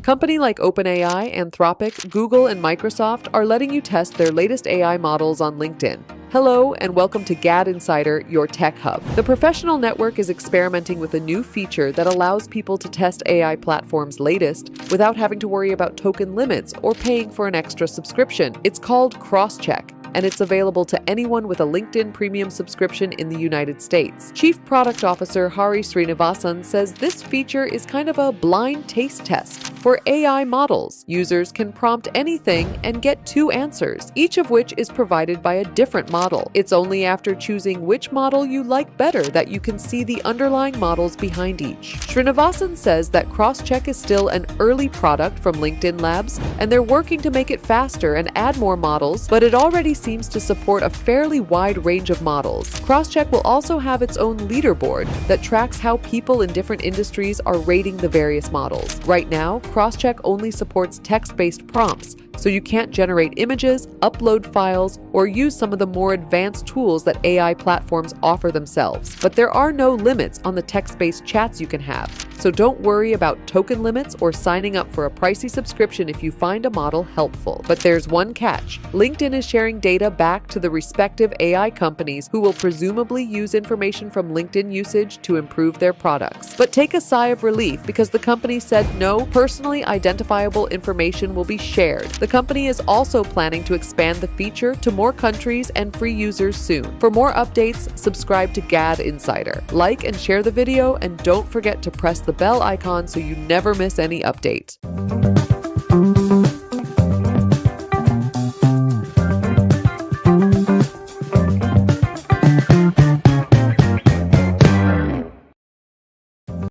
Company like OpenAI, Anthropic, Google, and Microsoft are letting you test their latest AI models on LinkedIn. Hello, and welcome to GadInsider, your tech hub. The professional network is experimenting with a new feature that allows people to test AI platforms' latest without having to worry about token limits or paying for an extra subscription. It's called Crosscheck, and it's available to anyone with a LinkedIn Premium subscription in the United States. Chief Product Officer Hari Srinivasan says this feature is kind of a blind taste test for AI models. Users can prompt anything and get 2 answers, each of which is provided by a different model. It's only after choosing which model you like better that you can see the underlying models behind each. Srinivasan says that Crosscheck is still an early product from LinkedIn Labs, and they're working to make it faster and add more models, but it already seems to support a fairly wide range of models. Crosscheck will also have its own leaderboard that tracks how people in different industries are rating the various models. Right now, Crosscheck only supports text-based prompts, so you can't generate images, upload files, or use some of the more advanced tools that AI platforms offer themselves. But there are no limits on the text-based chats you can have, so don't worry about token limits or signing up for a pricey subscription if you find a model helpful. But there's one catch. LinkedIn is sharing data back to the respective AI companies who will presumably use information from LinkedIn usage to improve their products. But take a sigh of relief because the company said no personally identifiable information will be shared. The company is also planning to expand the feature to more countries and free users soon. For more updates, subscribe to GadInsider. Like and share the video, and don't forget to press the bell icon so you never miss any update.